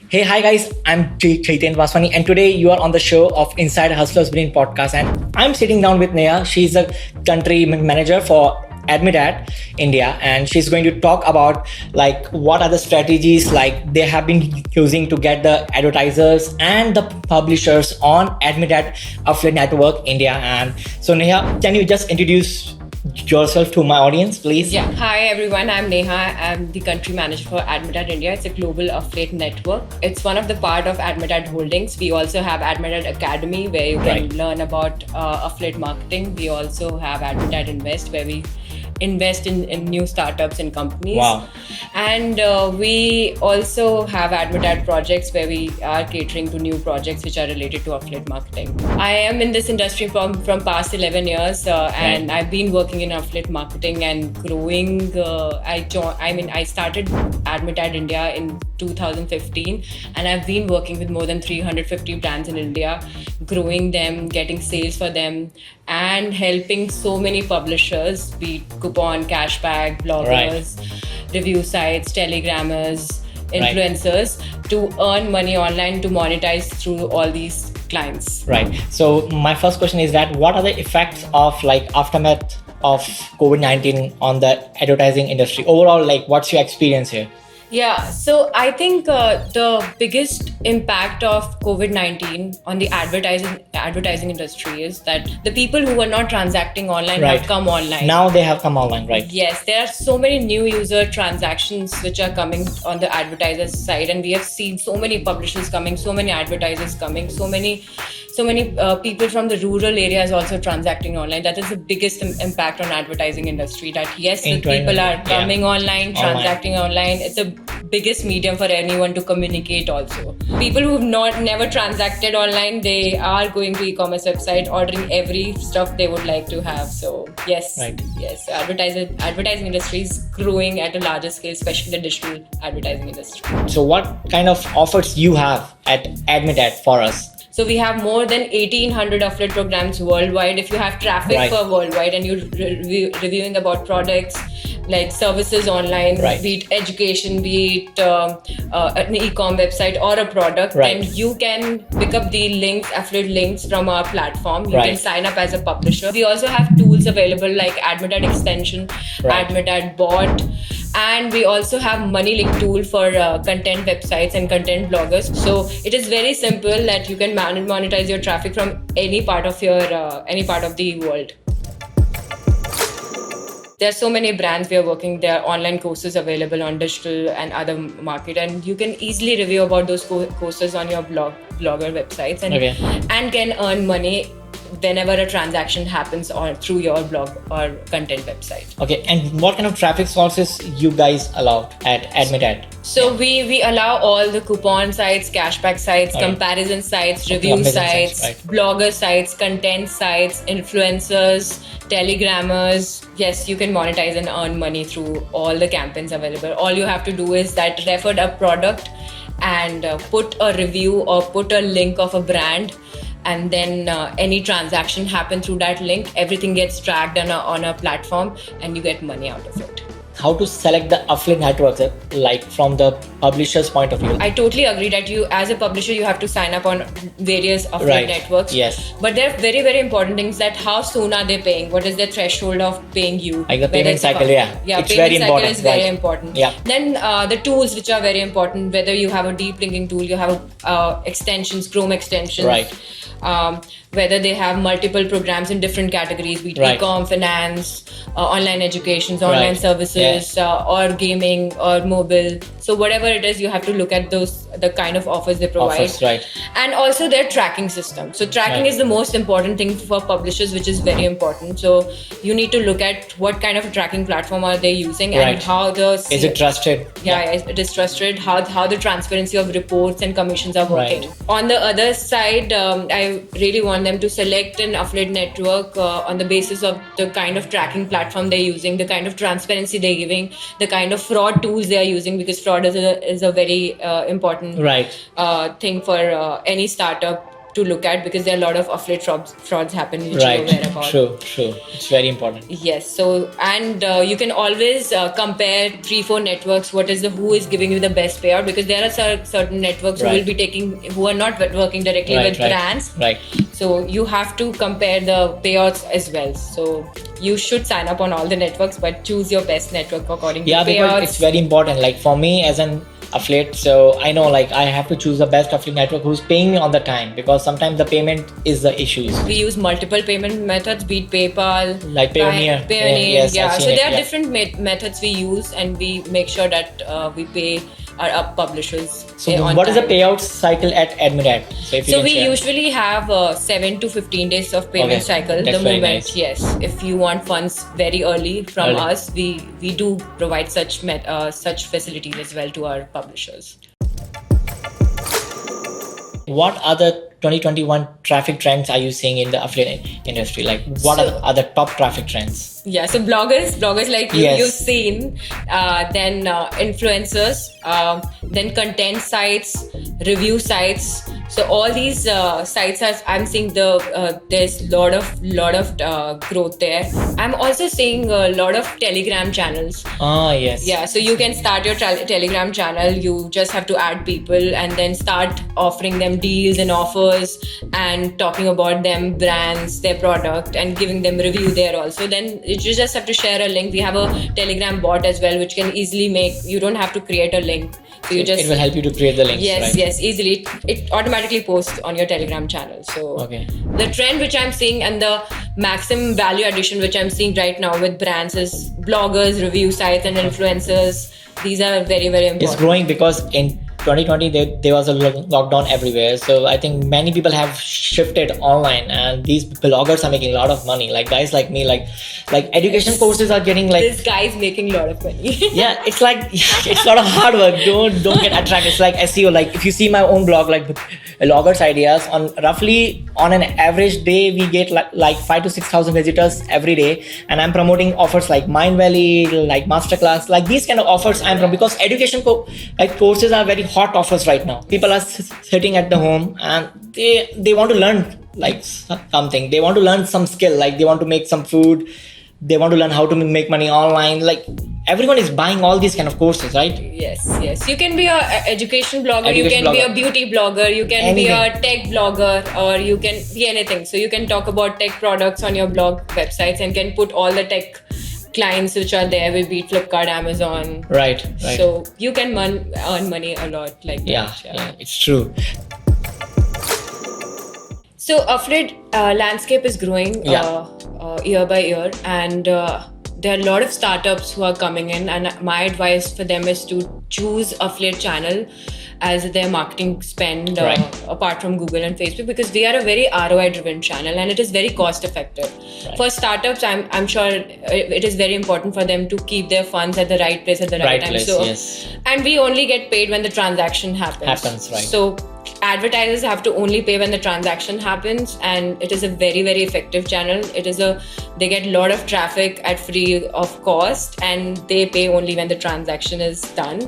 Hey, hi guys, I'm Chaitanya Vaswani, and today you are on the show of Inside Hustlers Brain podcast. And I'm sitting down with Neha. She's a country manager for Admitat India, and she's going to talk about like what are the strategies like they have been using to get the advertisers and the publishers on Admitat Affiliate Network India. And so, Neha, can you just introduce yourself to my audience, please? Yeah. Hi everyone, I'm Neha. I'm the country manager for Admitat India. It's a global affiliate network. It's one of the part of Admitat Holdings. We also have Admitat Academy where you can learn about affiliate marketing. We also have Admitat Invest where we invest in new startups and companies. Wow. And we also have Admitat projects where we are catering to new projects which are related to affiliate marketing. I am in this industry from past 11 years and I've been working in affiliate marketing and growing. I started Admitat India in 2015 and I've been working with more than 350 brands in India, growing them, getting sales for them, and helping so many publishers, be it coupon, cashback, bloggers, review sites, telegrammers, influencers, to earn money online, to monetize through all these clients. Right. So my first question is that what are the effects of like aftermath of COVID-19 on the advertising industry? Overall, like what's your experience here? Yeah, so I think the biggest impact of COVID-19 on the advertising industry is that the people who were not transacting online have come online. Now they have come online, right? Yes, there are so many new user transactions which are coming on the advertisers side, and we have seen so many publishers coming, so many advertisers coming, so many people from the rural areas also transacting online. That is the biggest impact on advertising industry. That yes, the people are coming online, transacting online. It's the biggest medium for anyone to communicate. Also, people who've never transacted online, they are going to e-commerce website, ordering every stuff they would like to have. So yes, advertising industry is growing at a larger scale, especially the digital advertising industry. So what kind of offers you have at Admitat for us? So we have more than 1,800 affiliate programs worldwide. If you have traffic for worldwide and you're reviewing about products like services online, be it education, be it an e-com website or a product, then you can pick up the links, affiliate links from our platform. You can sign up as a publisher. We also have tools available like Admitat Extension, Admitat Bot, and we also have Money Link tool for content websites and content bloggers. So it is very simple that you can monetize your traffic from any part of the world. There are so many brands we are working. There are online courses available on digital and other market, and you can easily review about those courses on your blogger websites and can earn money whenever a transaction happens or through your blog or content website. Okay, and what kind of traffic sources you guys allow at Admitat? So we allow all the coupon sites, cashback sites, comparison sites, review sites, blogger sites, content sites, influencers, telegrammers. Yes, you can monetize and earn money through all the campaigns available. All you have to do is that refer a product and put a review or put a link of a brand, and then any transaction happen through that link, everything gets tracked on a platform and you get money out of it. How to select the affiliate networks, like from the publisher's point of view? I totally agree that you, as a publisher, you have to sign up on various affiliate networks. Yes. But there are very, very important things that how soon are they paying? What is their threshold of paying you? Like the payment cycle, Yeah, it's payment very cycle important. is very important. Yeah. Then the tools which are very important, whether you have a deep linking tool, you have extensions, Chrome extensions. Whether they have multiple programs in different categories, be it e-com, finance, online educations, online services, or gaming or mobile. So whatever it is, you have to look at the kind of offers they provide. And also their tracking system. So tracking is the most important thing for publishers, which is very important. So you need to look at what kind of a tracking platform are they using and how is it trusted? Yeah, it is trusted. How the transparency of reports and commissions are working. On the other side, I really want them to select an affiliate network on the basis of the kind of tracking platform they're using, the kind of transparency they're giving, the kind of fraud tools they are using, because fraud is a very important thing for any startup to look at, because there are a lot of affiliate frauds happen, which you're aware about. True. It's very important. Yes. So, and you can always compare 3-4 networks. Who is giving you the best payout? Because there are certain networks who are not working directly with brands. Right. So you have to compare the payouts as well. So you should sign up on all the networks, but choose your best network according to payouts. Because it's very important. Like for me as an affiliate, so I know like I have to choose the best affiliate network who's paying me on the time, because sometimes the payment is the issues. We use multiple payment methods, be it PayPal, like Payoneer. Yes, so there are different methods we use, and we make sure that we pay our publishers. So what is the payout cycle at Admirat? So we usually have 7 to 15 days of payment cycle. That's the moment, nice. Yes, if you want funds very early from us, we do provide such facilities as well to our publishers. What other 2021 traffic trends are you seeing in the affiliate industry? Like what are the other top traffic trends? Yeah, so bloggers like you've seen, then influencers, then content sites, review sites. So all these sites I'm seeing there's lot of growth there. I'm also seeing a lot of Telegram channels. Yes. Yeah, so you can start your Telegram channel. You just have to add people and then start offering them deals and offers and talking about them, brands, their product, and giving them review there also. Then you just have to share a link. We have a Telegram bot as well, which can easily you don't have to create a link. So it will help you to create the links. Yes, easily. It automatically posts on your Telegram channel. So the trend which I'm seeing and the maximum value addition which I'm seeing right now with brands is bloggers, review sites, and influencers. These are very, very important. It's growing because in 2020 there was a lockdown everywhere, so I think many people have shifted online, and these bloggers are making a lot of money. Like guys like me, like education courses are getting like this guy's making a lot of money. Yeah, it's like it's a lot of hard work. Don't get attracted. It's like SEO. Like if you see my own blog, like bloggers ideas, on an average day we get like 5,000 to 6,000 visitors every day, and I'm promoting offers like Mindvalley, like Masterclass, like these kind of offers I'm from, because education courses are very hot offers right now. People are sitting at the home and they want to learn like something. They want to learn some skill, like they want to make some food. They want to learn how to make money online. Like everyone is buying all these kind of courses, right? Yes. You can be a education blogger, you can be a beauty blogger, you can be a tech blogger, or you can be anything. So you can talk about tech products on your blog websites and can put all the tech clients which are there, will be Flipkart, Amazon. Right. So you can earn money a lot like that. Yeah, it's true. So affiliate landscape is growing year by year, and there are a lot of startups who are coming in, and my advice for them is to choose affiliate channel as their marketing spend apart from Google and Facebook, because they are a very ROI driven channel and it is very cost effective. For startups, I'm sure it is very important for them to keep their funds at the right place at the right time. And we only get paid when the transaction happens. So advertisers have to only pay when the transaction happens, and it is a very, very effective channel. They get a lot of traffic at free of cost, and they pay only when the transaction is done.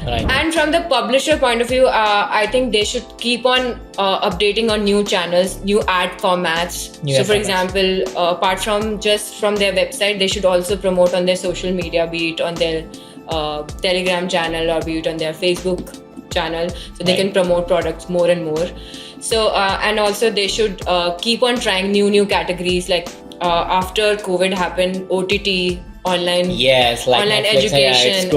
And from the publisher point of view, I think they should keep on updating on new channels, new ad formats. For example, apart from just from their website, they should also promote on their social media, be it on their Telegram channel or be it on their Facebook channel, so they can promote products more and more. So and also they should keep on trying new categories, like after COVID happened, OTT, online online education,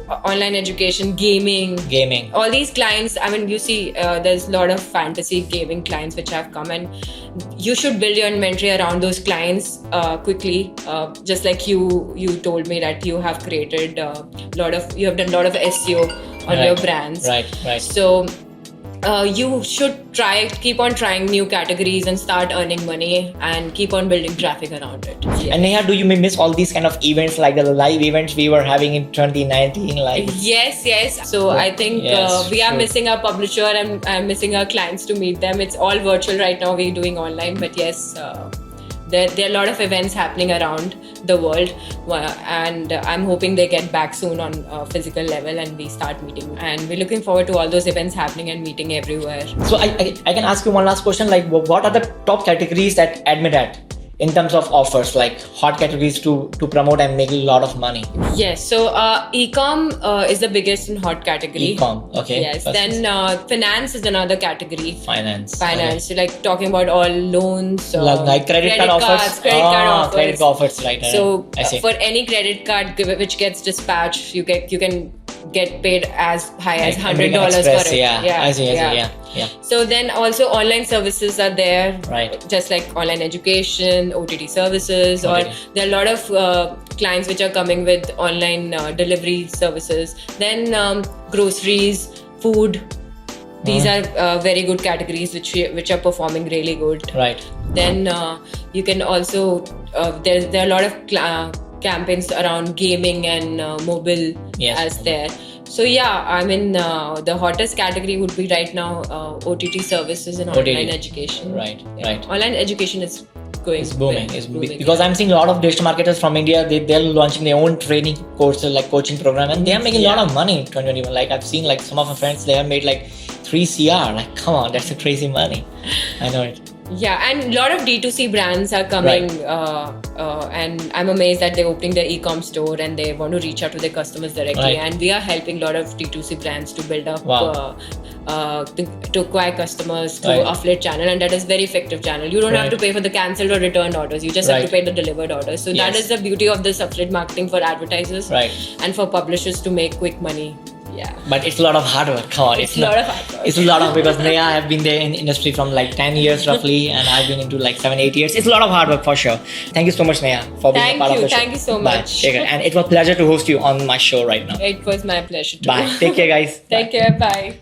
online education, gaming, all these clients. I mean, you see there's a lot of fantasy gaming clients which have come, and you should build your inventory around those clients quickly, just like you told me that you have created you have done a lot of SEO on your brands. So you should keep on trying new categories and start earning money and keep on building traffic around it. And Neha, do you miss all these kind of events, like the live events we were having in 2019? Yes. So I think we are missing our publisher and missing our clients to meet them. It's all virtual right now. We're doing online, but yes, there are a lot of events happening around the world, and I'm hoping they get back soon on a physical level and we start meeting. And we're looking forward to all those events happening and meeting everywhere. So I can ask you one last question. Like, what are the top categories that Admit at in terms of offers, like hot categories to promote and make a lot of money? Yes, so e-com is the biggest and hot category. E-com, okay. Yes, then finance is another category. Finance. Finance, so like talking about all loans. Like credit card offers? Credit card offers. Credit card offers, right. So I see. for any credit card which gets dispatched, you can get paid as high as $100 for it. Yeah, I see. Yeah. So then also online services are there, right? Just like online education, OTT services, or there are a lot of clients which are coming with online delivery services. Then groceries, food. These are very good categories which are performing really good. Right. Then you can also there are a lot of campaigns around gaming and mobile there. So yeah, I mean the hottest category would be right now OTT services and online education. Right. Online education is going. It's booming. Because I'm seeing a lot of digital marketers from India. They're launching their own training courses, like coaching program, and they are making a lot of money in 2021. Like I've seen like some of my friends, they have made like 3 CR. Like come on, that's a crazy money. I know it. Yeah, and a lot of D2C brands are coming, and I'm amazed that they're opening their e-com store and they want to reach out to their customers directly. And we are helping a lot of D2C brands to build up, to acquire customers through Affiliate channel, and that is very effective channel. You don't have to pay for the cancelled or returned orders. You just have to pay the delivered orders. So that is the beauty of this affiliate marketing for advertisers and for publishers to make quick money. Yeah. But it's a lot of hard work. Come on, it's a lot of hard work. It's a lot of, because Neha, I have been there in industry from like 10 years roughly, and I've been into like 7-8 years. It's a lot of hard work for sure. Thank you so much, Neha, for being a part of the show. Thank you so much. Take care. And it was a pleasure to host you on my show right now. It was my pleasure too. Bye. Take care, guys. Take care. Bye.